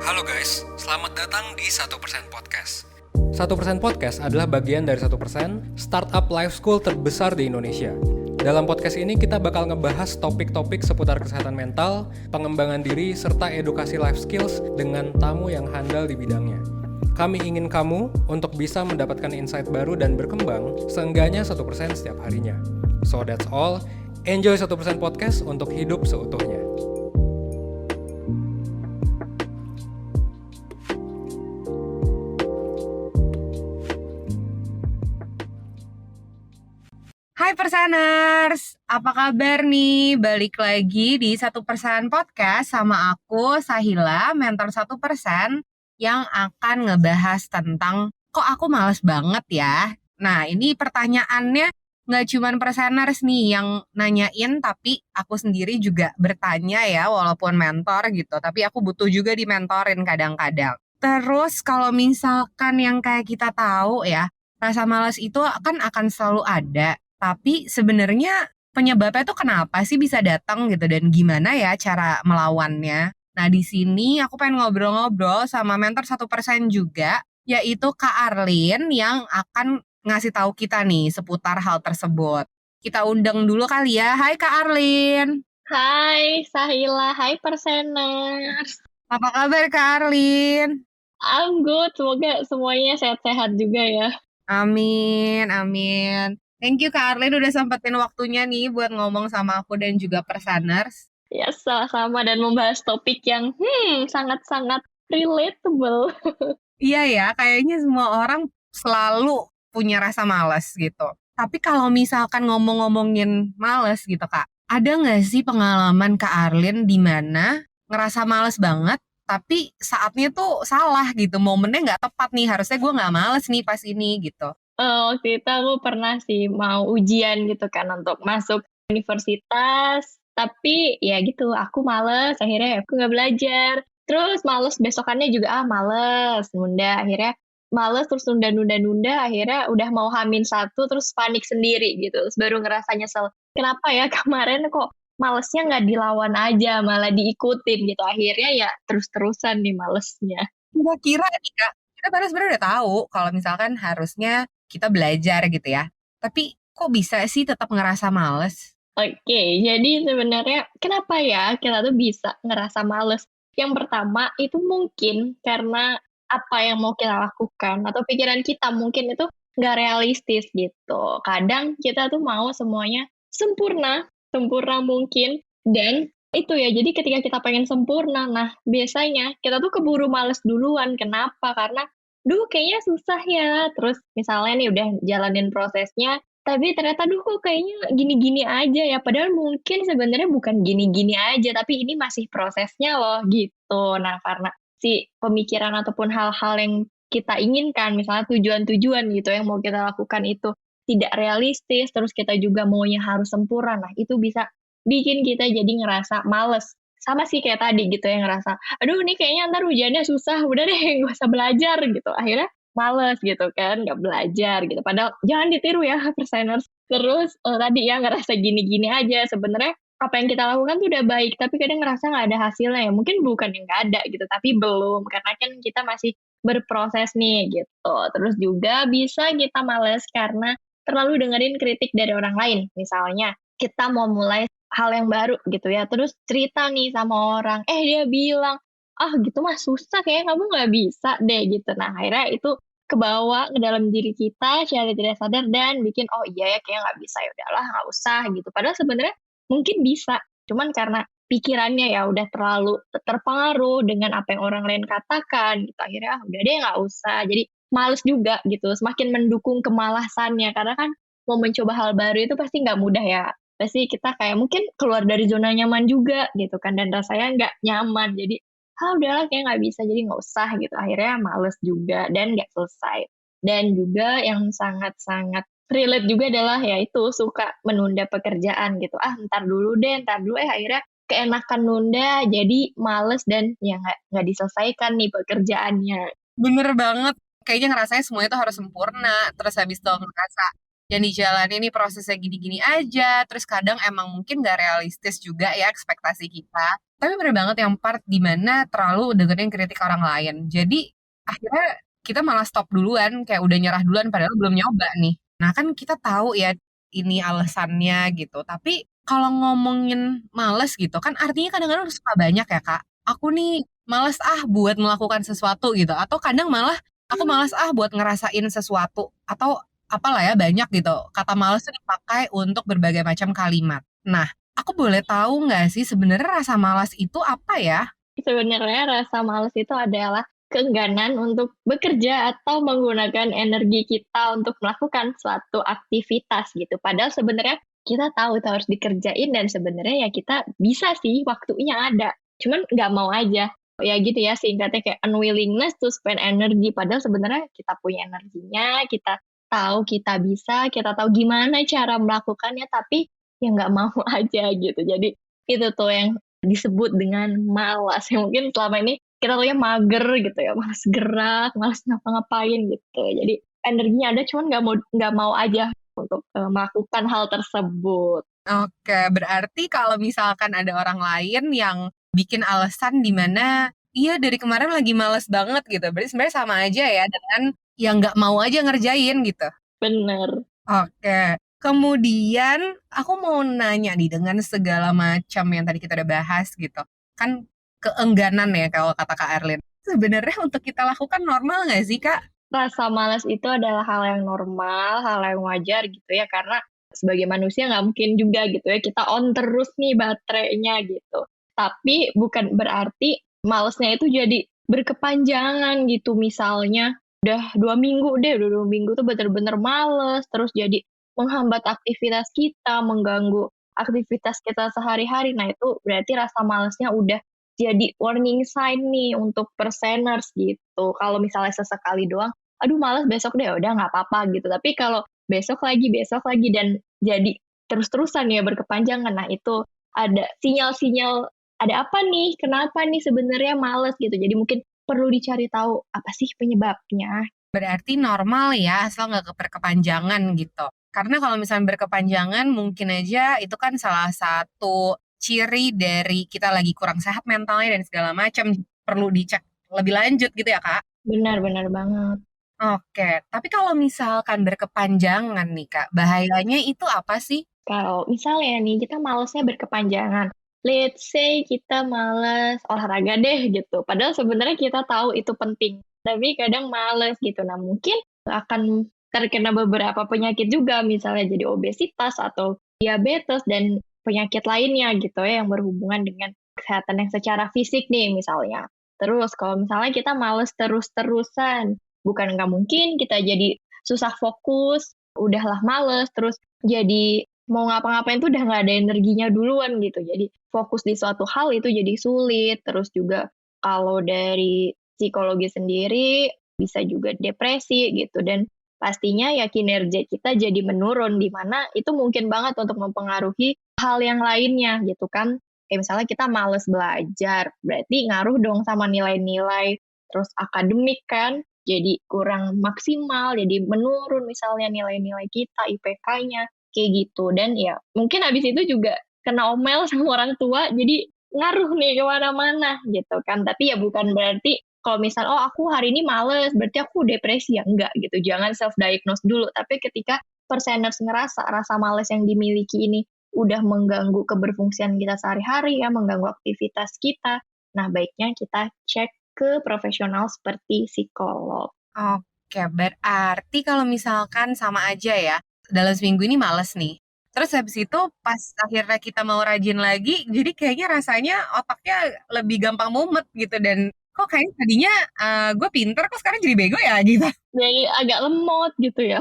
Halo guys, selamat datang di 1% Podcast. 1% Podcast adalah bagian dari 1% startup life school terbesar di Indonesia. Dalam podcast ini kita bakal ngebahas topik-topik seputar kesehatan mental, pengembangan diri, serta edukasi life skills dengan tamu yang handal di bidangnya. Kami ingin kamu untuk bisa mendapatkan insight baru dan berkembang seenggaknya 1% setiap harinya. So that's all. Enjoy 1% Podcast untuk hidup seutuhnya. Hai Perseners, apa kabar nih? Balik lagi di 1% Podcast sama aku, Sahila, mentor 1% yang akan ngebahas tentang kok aku males banget ya. Nah, ini pertanyaannya nggak cuman Perseners nih yang nanyain, tapi aku sendiri juga bertanya ya, walaupun mentor gitu. Tapi aku butuh juga dimentorin kadang-kadang. Terus kalau misalkan yang kayak kita tahu ya, rasa malas itu akan selalu ada. Tapi sebenarnya penyebabnya tuh kenapa sih bisa datang gitu dan gimana ya cara melawannya? Nah, di sini aku pengen ngobrol-ngobrol sama mentor 1% juga, yaitu Kak Arlin yang akan ngasih tahu kita nih seputar hal tersebut. Kita undang dulu kali ya. Hai Kak Arlin. Hai Sahila, hai Perseners. Apa kabar Kak Arlin? I'm good, semoga semuanya sehat-sehat juga ya. Amin, amin. Thank you Kak Arlin udah sempetin waktunya nih buat ngomong sama aku dan juga Persaners. Ya, sama-sama dan membahas topik yang sangat-sangat relatable. Iya ya, kayaknya semua orang selalu punya rasa malas gitu. Tapi kalau misalkan ngomong-ngomongin males gitu Kak, ada nggak sih pengalaman Kak Arlin di mana ngerasa males banget, tapi saatnya tuh salah gitu, momennya nggak tepat nih, harusnya gue nggak males nih pas ini gitu. Waktu itu aku pernah sih mau ujian gitu kan untuk masuk universitas, tapi ya gitu, aku males, akhirnya aku nggak belajar. Terus males besokannya juga, males, nunda, akhirnya males terus nunda-nunda, akhirnya udah mau H-1 terus panik sendiri gitu, terus baru ngerasa nyesel. Kenapa ya kemarin kok malesnya nggak dilawan aja, malah diikutin gitu. Akhirnya ya terus-terusan nih malesnya. Kira-kira nih Kak, kita pada sebenarnya udah tahu kalau misalkan harusnya kita belajar gitu ya. Tapi kok bisa sih tetap ngerasa males? Oke, jadi sebenarnya kenapa ya kita tuh bisa ngerasa males? Yang pertama itu mungkin karena apa yang mau kita lakukan atau pikiran kita mungkin itu nggak realistis gitu. Kadang kita tuh mau semuanya sempurna, sempurna mungkin, dan itu ya, jadi ketika kita pengen sempurna, nah biasanya kita tuh keburu males duluan. Kenapa? Karena, duh kayaknya susah ya, terus misalnya nih udah jalanin prosesnya, tapi ternyata, "Duh kok kayaknya gini-gini aja ya?" Padahal mungkin sebenarnya bukan gini-gini aja, tapi ini masih prosesnya loh, gitu. Nah, karena si pemikiran ataupun hal-hal yang kita inginkan, misalnya tujuan-tujuan gitu yang mau kita lakukan itu tidak realistis, terus kita juga maunya harus sempurna. Nah, itu bisa bikin kita jadi ngerasa males. Sama sih kayak tadi gitu ya, ngerasa, "Aduh ini kayaknya ntar ujiannya susah, udah deh nggak usah belajar," gitu. Akhirnya males gitu kan, nggak belajar gitu. Padahal jangan ditiru ya perseners. Terus, tadi ya ngerasa gini-gini aja, sebenarnya apa yang kita lakukan tuh udah baik, tapi kadang ngerasa nggak ada hasilnya ya. Mungkin bukan yang nggak ada gitu, tapi belum, karena kan kita masih berproses nih gitu. Terus juga bisa kita males karena terlalu dengerin kritik dari orang lain. Misalnya, kita mau mulai hal yang baru gitu ya, terus cerita nih sama orang, dia bilang, "Ah gitu mah susah kayaknya kamu nggak bisa deh," gitu. Nah akhirnya itu kebawa ke dalam diri kita secara tidak sadar dan bikin, "Oh iya ya kayaknya nggak bisa, ya udahlah nggak usah," gitu. Padahal sebenarnya mungkin bisa, cuman karena pikirannya ya udah terlalu terpengaruh dengan apa yang orang lain katakan gitu, akhirnya, "Ah udah deh nggak usah." Jadi males juga gitu, semakin mendukung kemalasannya, karena kan mau mencoba hal baru itu pasti nggak mudah ya. Pasti kita kayak mungkin keluar dari zona nyaman juga gitu kan, dan rasanya nggak nyaman. Jadi, udahlah kayaknya nggak bisa, jadi nggak usah gitu. Akhirnya males juga dan nggak selesai. Dan juga yang sangat-sangat relate juga adalah ya itu, suka menunda pekerjaan gitu. Ntar dulu, akhirnya keenakan nunda, jadi males dan ya nggak diselesaikan nih pekerjaannya. Bener banget. Kayaknya ngerasanya semuanya tuh harus sempurna. Terus habis itu ngerasa yang dijalani nih prosesnya gini-gini aja, terus kadang emang mungkin gak realistis juga ya ekspektasi kita. Tapi bener banget yang part dimana terlalu dengerin kritik orang lain. Jadi akhirnya kita malah stop duluan, kayak udah nyerah duluan padahal belum nyoba nih. Nah kan kita tahu ya ini alasannya gitu. Tapi kalau ngomongin males gitu kan artinya kadang-kadang suka banyak ya Kak. Aku nih males buat melakukan sesuatu gitu. Atau kadang malah aku males buat ngerasain sesuatu. Atau apalah ya banyak gitu. Kata males tuh dipakai untuk berbagai macam kalimat. Nah, aku boleh tahu nggak sih sebenarnya rasa malas itu apa ya? Sebenarnya rasa malas itu adalah keengganan untuk bekerja atau menggunakan energi kita untuk melakukan suatu aktivitas gitu. Padahal sebenarnya kita tahu itu harus dikerjain dan sebenarnya ya kita bisa sih waktunya ada. Cuman nggak mau aja. Ya gitu ya singkatnya kayak unwillingness to spend energy. Padahal sebenarnya kita punya energinya, kita tahu kita bisa, kita tahu gimana cara melakukannya, tapi ya nggak mau aja gitu. Jadi itu tuh yang disebut dengan malas, yang mungkin selama ini kita taunya mager gitu ya, malas gerak, malas ngapa-ngapain gitu. Jadi energinya ada cuman nggak mau aja untuk, melakukan hal tersebut. Oke, berarti kalau misalkan ada orang lain yang bikin alasan di mana, iya dari kemarin lagi males banget gitu, berarti sebenarnya sama aja ya dengan yang nggak mau aja ngerjain gitu. Bener. Oke, kemudian aku mau nanya nih dengan segala macam yang tadi kita udah bahas gitu, kan keengganan ya kalau kata Kak Erlin. Sebenarnya untuk kita lakukan normal nggak sih Kak? Rasa malas itu adalah hal yang normal, hal yang wajar gitu ya, karena sebagai manusia nggak mungkin juga gitu ya, kita on terus nih baterainya gitu. Tapi bukan berarti malesnya itu jadi berkepanjangan gitu, misalnya udah 2 minggu tuh bener-bener males, terus jadi menghambat aktivitas kita, mengganggu aktivitas kita sehari-hari. Nah itu berarti rasa malesnya udah jadi warning sign nih untuk perseners gitu. Kalau misalnya sesekali doang, aduh males besok deh, udah nggak apa-apa gitu. Tapi kalau besok lagi dan jadi terus-terusan ya berkepanjangan, nah itu ada sinyal-sinyal ada apa nih, kenapa nih sebenarnya males gitu. Jadi mungkin perlu dicari tahu apa sih penyebabnya. Berarti normal ya, asal nggak berkepanjangan gitu. Karena kalau misalnya berkepanjangan, mungkin aja itu kan salah satu ciri dari kita lagi kurang sehat mentalnya dan segala macam. Perlu dicek lebih lanjut gitu ya, Kak? Benar-benar banget. Oke, tapi kalau misalkan berkepanjangan nih, Kak, bahayanya itu apa sih? Kalau misalnya nih kita malesnya berkepanjangan, let's say kita males olahraga deh gitu, padahal sebenarnya kita tahu itu penting, tapi kadang males gitu. Nah mungkin akan terkena beberapa penyakit juga, misalnya jadi obesitas atau diabetes dan penyakit lainnya gitu ya yang berhubungan dengan kesehatan yang secara fisik nih misalnya. Terus kalau misalnya kita males terus-terusan, bukan nggak mungkin kita jadi susah fokus, udahlah males, terus jadi mau ngapa-ngapain tuh udah nggak ada energinya duluan gitu. Jadi fokus di suatu hal itu jadi sulit. Terus juga kalau dari psikologi sendiri bisa juga depresi gitu dan pastinya ya kinerja kita jadi menurun di mana itu mungkin banget untuk mempengaruhi hal yang lainnya gitu kan. Kayak misalnya kita males belajar, berarti ngaruh dong sama nilai-nilai terus akademik kan. Jadi kurang maksimal, jadi menurun misalnya nilai-nilai kita, IPK-nya kayak gitu. Dan ya mungkin habis itu juga kena omel sama orang tua, jadi ngaruh nih kemana-mana gitu kan. Tapi ya bukan berarti kalau misal, oh aku hari ini males, berarti aku depresi, ya enggak gitu. Jangan self-diagnose dulu. Tapi ketika perseners ngerasa rasa males yang dimiliki ini udah mengganggu keberfungsian kita sehari-hari ya, mengganggu aktivitas kita, nah baiknya kita cek ke profesional seperti psikolog. Oke, berarti kalau misalkan sama aja ya, dalam seminggu ini males nih. Terus habis itu pas akhirnya kita mau rajin lagi, jadi kayaknya rasanya otaknya lebih gampang mumet gitu dan kok kayaknya tadinya gue pinter kok sekarang jadi bego ya gitu. Jadi agak lemot gitu ya.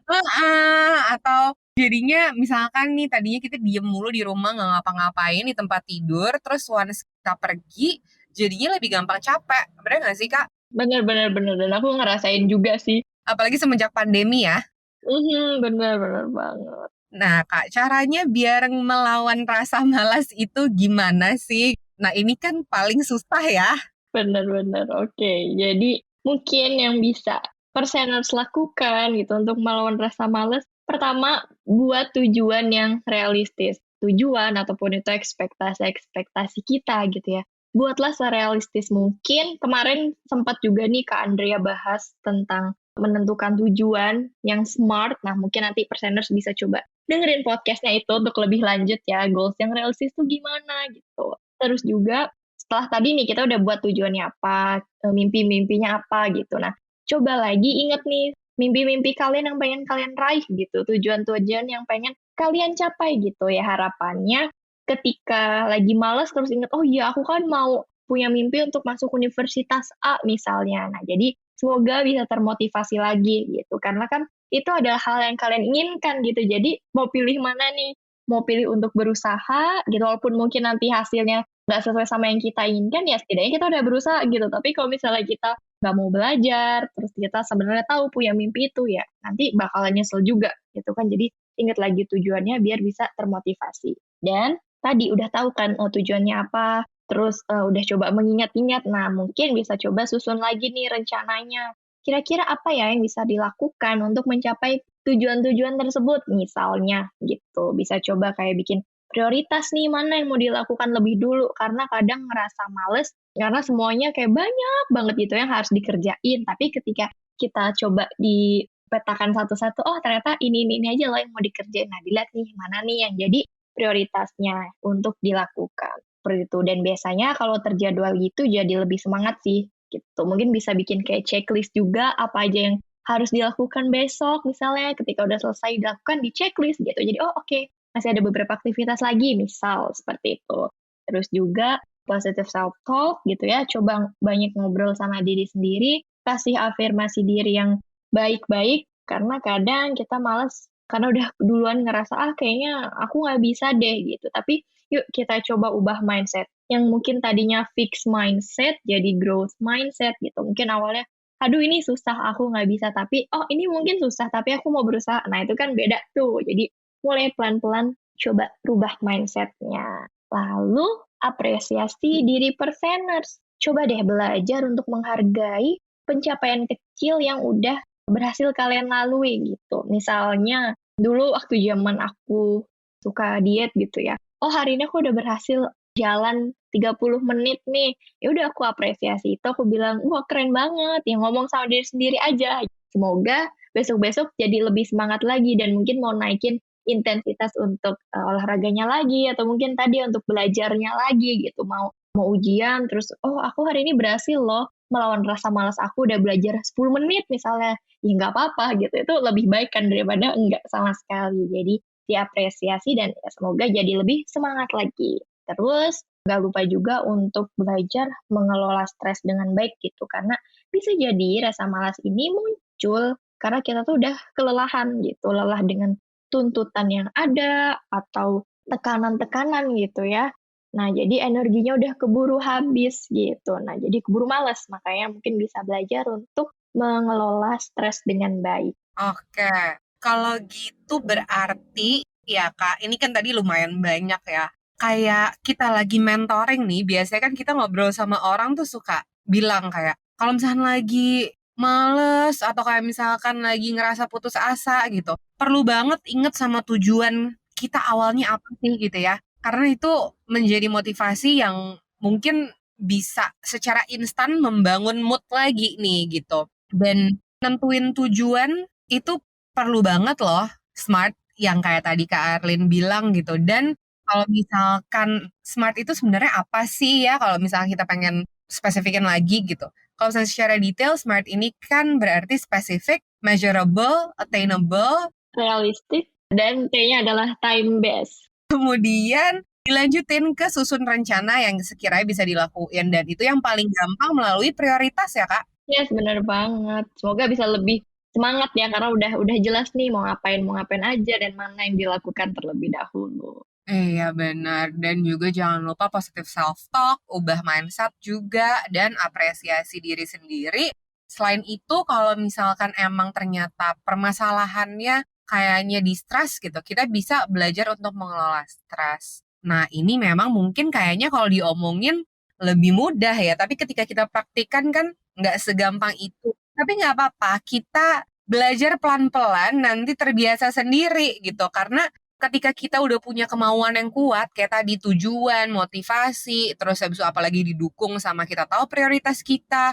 Heeh, atau jadinya misalkan nih tadinya kita diem mulu di rumah nggak ngapa-ngapain di tempat tidur, terus once kita pergi jadinya lebih gampang capek. Bener nggak sih Kak? Bener bener bener, dan aku ngerasain juga sih. Apalagi semenjak pandemi ya. Bener bener banget. Nah, Kak, caranya biar melawan rasa malas itu gimana sih? Nah, ini kan paling susah ya. Bener bener, oke. Jadi mungkin yang bisa perseners lakukan gitu untuk melawan rasa males, Pertama, buat tujuan yang realistis. Tujuan ataupun itu ekspektasi-ekspektasi kita gitu ya. Buatlah serealistis mungkin. Kemarin sempat juga nih Kak Andrea bahas tentang menentukan tujuan yang smart. Nah, mungkin nanti Perseners bisa coba dengerin podcastnya itu untuk lebih lanjut ya. Goals yang realistis tuh gimana gitu. Terus juga setelah tadi nih kita udah buat tujuannya apa, mimpi-mimpinya apa gitu. Nah, coba lagi inget nih mimpi-mimpi kalian yang pengen kalian raih gitu, tujuan-tujuan yang pengen kalian capai gitu ya. Harapannya ketika lagi malas terus inget, oh iya aku kan mau punya mimpi untuk masuk universitas A misalnya. Nah, jadi semoga bisa termotivasi lagi gitu. Karena kan itu adalah hal yang kalian inginkan gitu. Jadi mau pilih mana nih? Mau pilih untuk berusaha gitu, walaupun mungkin nanti hasilnya nggak sesuai sama yang kita inginkan, ya setidaknya kita udah berusaha gitu. Tapi kalau misalnya kita nggak mau belajar, terus kita sebenarnya tahu punya mimpi itu, ya nanti bakalan nyesel juga gitu kan. Jadi ingat lagi tujuannya biar bisa termotivasi. Dan tadi udah tahu kan tujuannya apa, terus udah coba mengingat-ingat, nah mungkin bisa coba susun lagi nih rencananya. Kira-kira apa ya yang bisa dilakukan untuk mencapai tujuan-tujuan tersebut misalnya gitu. Bisa coba kayak bikin prioritas nih, mana yang mau dilakukan lebih dulu, karena kadang ngerasa males karena semuanya kayak banyak banget gitu yang harus dikerjain. Tapi ketika kita coba dipetakan satu-satu, oh ternyata ini aja loh yang mau dikerjain. Nah, dilihat nih mana nih yang jadi prioritasnya untuk dilakukan. Seperti itu. Dan biasanya kalau terjadwal gitu jadi lebih semangat sih gitu. Mungkin bisa bikin kayak checklist juga apa aja yang harus dilakukan besok misalnya, ketika udah selesai dilakukan di checklist gitu. Jadi oh oke, masih ada beberapa aktivitas lagi misal seperti itu. Terus juga positive self talk gitu ya, coba banyak ngobrol sama diri sendiri, kasih afirmasi diri yang baik-baik, karena kadang kita malas karena udah duluan ngerasa kayaknya aku nggak bisa deh gitu. Tapi yuk kita coba ubah mindset yang mungkin tadinya fixed mindset jadi growth mindset gitu. Mungkin awalnya aduh ini susah aku nggak bisa, tapi oh ini mungkin susah tapi aku mau berusaha. Nah itu kan beda tuh. Jadi mulai pelan-pelan coba rubah mindsetnya. Lalu apresiasi diri Perseners. Coba deh belajar untuk menghargai pencapaian kecil yang udah berhasil kalian lalui gitu. Misalnya dulu waktu zaman aku suka diet gitu ya. Oh hari ini aku udah berhasil jalan 30 menit nih. Ya udah aku apresiasi itu, aku bilang, wah keren banget. Ya ngomong sama diri sendiri aja. Semoga besok-besok jadi lebih semangat lagi dan mungkin mau naikin intensitas untuk olahraganya lagi atau mungkin tadi untuk belajarnya lagi gitu. Mau ujian terus oh aku hari ini berhasil loh melawan rasa malas aku udah belajar 10 menit misalnya. Ya nggak apa-apa gitu. Itu lebih baik kan daripada enggak sama sekali. Jadi diapresiasi dan ya semoga jadi lebih semangat lagi. Terus nggak lupa juga untuk belajar mengelola stres dengan baik gitu. Karena bisa jadi rasa malas ini muncul karena kita tuh udah kelelahan gitu. Lelah dengan tuntutan yang ada atau tekanan-tekanan gitu ya. Nah, jadi energinya udah keburu habis gitu. Nah, jadi keburu malas. Makanya mungkin bisa belajar untuk mengelola stres dengan baik. Oke, kalau gitu berarti ya Kak, ini kan tadi lumayan banyak ya. Kayak kita lagi mentoring nih, biasanya kan kita ngobrol sama orang tuh suka bilang kayak, kalau misalkan lagi males atau kayak misalkan lagi ngerasa putus asa gitu, perlu banget inget sama tujuan kita awalnya apa sih gitu ya. Karena itu menjadi motivasi yang mungkin bisa secara instan membangun mood lagi nih gitu. Dan nentuin tujuan itu perlu banget loh, SMART yang kayak tadi Kak Arlin bilang gitu. Dan kalau misalkan SMART itu sebenarnya apa sih ya kalau misalnya kita pengen spesifikin lagi gitu. Kalau misalnya secara detail, SMART ini kan berarti specific, measurable, attainable, Realistis dan kayaknya adalah time based. kemudian dilanjutin ke susun rencana yang sekiranya bisa dilakuin. Dan itu yang paling gampang melalui prioritas ya Kak. Yes, bener banget. Semoga bisa lebih semangat ya karena udah jelas nih mau ngapain aja dan mana yang dilakukan terlebih dahulu. Iya benar, dan juga jangan lupa positive self-talk, ubah mindset juga, dan apresiasi diri sendiri. Selain itu, kalau misalkan emang ternyata permasalahannya kayaknya di stres gitu, kita bisa belajar untuk mengelola stres. Nah ini memang mungkin kayaknya kalau diomongin lebih mudah ya, tapi ketika kita praktikkan kan nggak segampang itu. Tapi nggak apa-apa, kita belajar pelan-pelan nanti terbiasa sendiri gitu. Karena ketika kita udah punya kemauan yang kuat, kayak tadi tujuan, motivasi, terus habis itu apalagi didukung sama kita tahu prioritas kita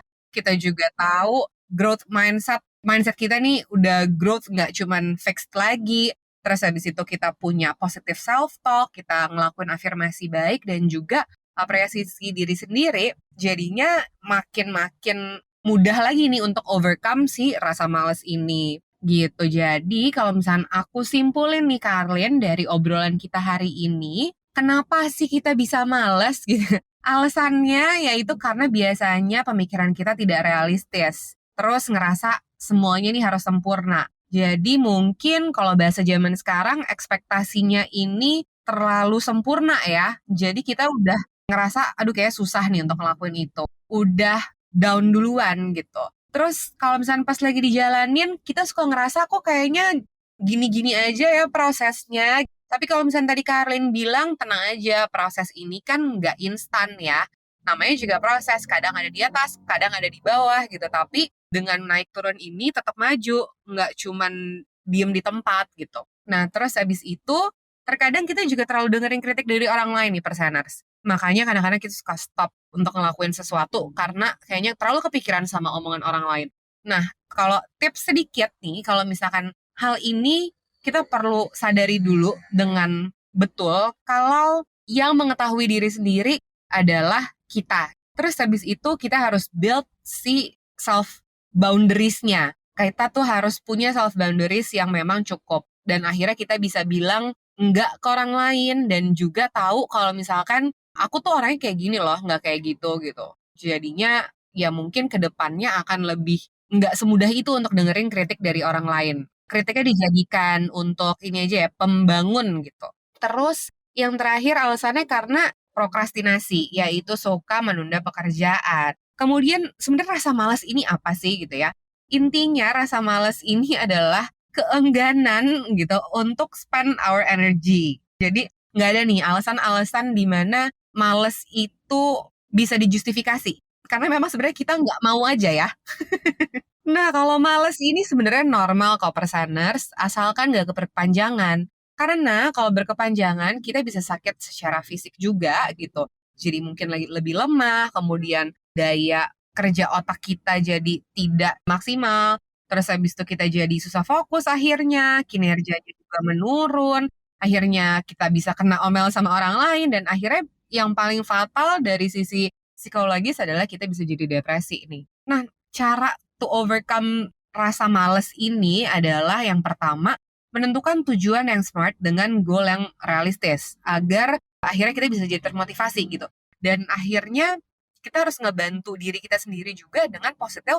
juga tahu growth mindset kita nih udah growth nggak cuman fixed lagi, terus habis itu kita punya positive self-talk, kita ngelakuin afirmasi baik dan juga apresiasi diri sendiri, jadinya makin mudah lagi nih untuk overcome si rasa males ini. Gitu. Jadi kalau misalnya aku simpulin nih Karlin dari obrolan kita hari ini, kenapa sih kita bisa males gitu? Alasannya yaitu karena biasanya pemikiran kita tidak realistis. Terus ngerasa semuanya nih harus sempurna. Jadi mungkin kalau bahasa zaman sekarang ekspektasinya ini terlalu sempurna ya. Jadi kita udah ngerasa aduh kayak susah nih untuk ngelakuin itu. Udah down duluan gitu. Terus kalau misalnya pas lagi dijalanin, kita suka ngerasa kok kayaknya gini-gini aja ya prosesnya. Tapi kalau misalnya tadi Karlin bilang, tenang aja, proses ini kan nggak instan ya. Namanya juga proses, kadang ada di atas, kadang ada di bawah gitu. Tapi dengan naik turun ini tetap maju, nggak cuman diem di tempat gitu. Nah terus abis itu, terkadang kita juga terlalu dengerin kritik dari orang lain nih perseners. Makanya kadang-kadang kita suka stop untuk ngelakuin sesuatu karena kayaknya terlalu kepikiran sama omongan orang lain. Nah, kalau tips sedikit nih, kalau misalkan hal ini kita perlu sadari dulu dengan betul kalau yang mengetahui diri sendiri adalah kita. Terus habis itu kita harus build si self boundaries-nya. Kita tuh harus punya self boundaries yang memang cukup. Dan akhirnya kita bisa bilang enggak ke orang lain dan juga tahu kalau misalkan aku tuh orangnya kayak gini loh, nggak kayak gitu gitu. Jadinya ya mungkin ke depannya akan lebih nggak semudah itu untuk dengerin kritik dari orang lain. Kritiknya dijadikan untuk ini aja ya, pembangun gitu. Terus yang terakhir alasannya karena prokrastinasi, yaitu suka menunda pekerjaan. Kemudian sebenarnya rasa malas ini apa sih gitu ya? Intinya rasa malas ini adalah keengganan gitu untuk spend our energy. Jadi nggak ada nih alasan-alasan di mana males itu bisa dijustifikasi. Karena memang sebenarnya kita nggak mau aja ya. Nah, kalau males ini sebenarnya normal kok perseners, asalkan nggak keperpanjangan. Karena kalau berkepanjangan, kita bisa sakit secara fisik juga gitu. Jadi mungkin lagi lebih lemah, kemudian daya kerja otak kita jadi tidak maksimal, terus habis itu kita jadi susah fokus akhirnya, kinerjanya juga menurun, akhirnya kita bisa kena omel sama orang lain, dan akhirnya yang paling fatal dari sisi psikologis adalah kita bisa jadi depresi nih. Nah, cara to overcome rasa males ini adalah yang pertama, menentukan tujuan yang smart dengan goal yang realistis agar akhirnya kita bisa jadi termotivasi gitu. Dan akhirnya kita harus ngebantu diri kita sendiri juga dengan positive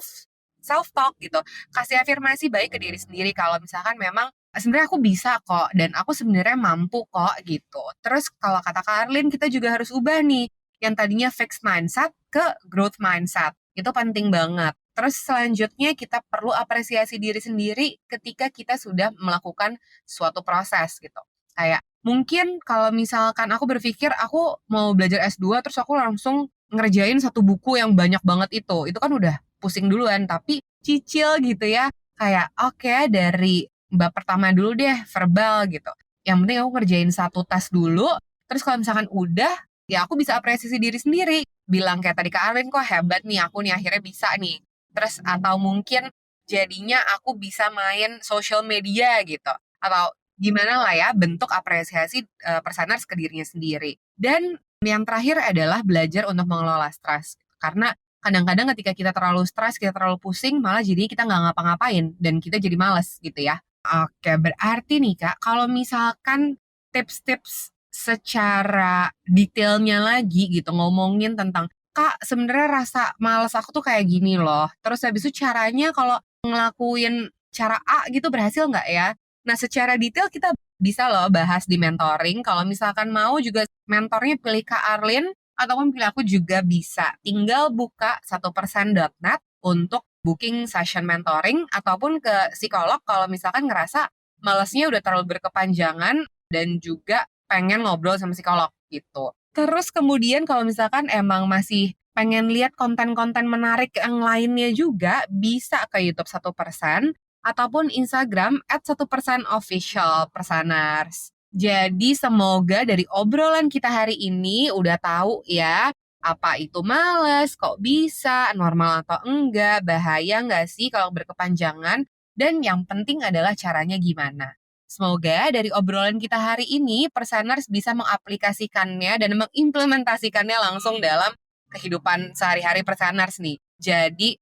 self-talk gitu. Kasih afirmasi baik ke diri sendiri kalau misalkan memang sebenarnya aku bisa kok dan aku sebenarnya mampu kok gitu. Terus kalau kata Karlin kita juga harus ubah nih yang tadinya fixed mindset ke growth mindset. Itu penting banget. Terus selanjutnya kita perlu apresiasi diri sendiri ketika kita sudah melakukan suatu proses gitu. Kayak mungkin kalau misalkan aku berpikir aku mau belajar S2 terus aku langsung ngerjain satu buku yang banyak banget itu kan udah pusing duluan, tapi cicil gitu ya. Kayak oke, dari bab pertama dulu deh verbal gitu. Yang penting aku ngerjain satu tes dulu, terus kalau misalkan udah, ya aku bisa apresiasi diri sendiri. Bilang kayak tadi ke Arlin, kok hebat nih aku nih akhirnya bisa nih. Terus atau mungkin jadinya aku bisa main social media gitu. Atau gimana lah ya bentuk apresiasi perseners ke dirinya sendiri. Dan yang terakhir adalah belajar untuk mengelola stres. Karena kadang-kadang ketika kita terlalu stres, kita terlalu pusing, malah jadinya kita nggak ngapa-ngapain. Dan kita jadi males gitu ya. Oke, berarti nih Kak, kalau misalkan tips-tips secara detailnya lagi gitu, ngomongin tentang Kak, sebenarnya rasa malas aku tuh kayak gini loh. Terus habis itu caranya kalau ngelakuin cara A gitu berhasil nggak ya? Nah, secara detail kita bisa loh bahas di mentoring. Kalau misalkan mau juga mentornya pilih Kak Arlin ataupun pilih aku juga bisa. Tinggal buka 1persen.net untuk booking session mentoring ataupun ke psikolog kalau misalkan ngerasa malesnya udah terlalu berkepanjangan dan juga pengen ngobrol sama psikolog gitu. Terus kemudian kalau misalkan emang masih pengen lihat konten-konten menarik yang lainnya juga, bisa ke YouTube 1% ataupun Instagram @1%official Persaners. Jadi semoga dari obrolan kita hari ini udah tahu ya, apa itu males, kok bisa, normal atau enggak, bahaya nggak sih kalau berkepanjangan, dan yang penting adalah caranya gimana. Semoga dari obrolan kita hari ini, Persaners bisa mengaplikasikannya dan mengimplementasikannya langsung dalam kehidupan sehari-hari Persaners nih. Jadi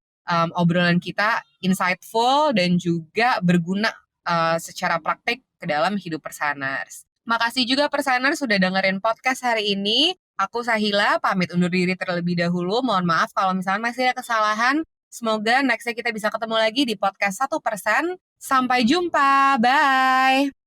obrolan kita insightful dan juga berguna secara praktik ke dalam hidup Persaners. Makasih juga Persaners sudah dengerin podcast hari ini. Aku Sahila, pamit undur diri terlebih dahulu. Mohon maaf kalau misalnya masih ada kesalahan. Semoga nextnya kita bisa ketemu lagi di podcast 1%. Sampai jumpa, bye!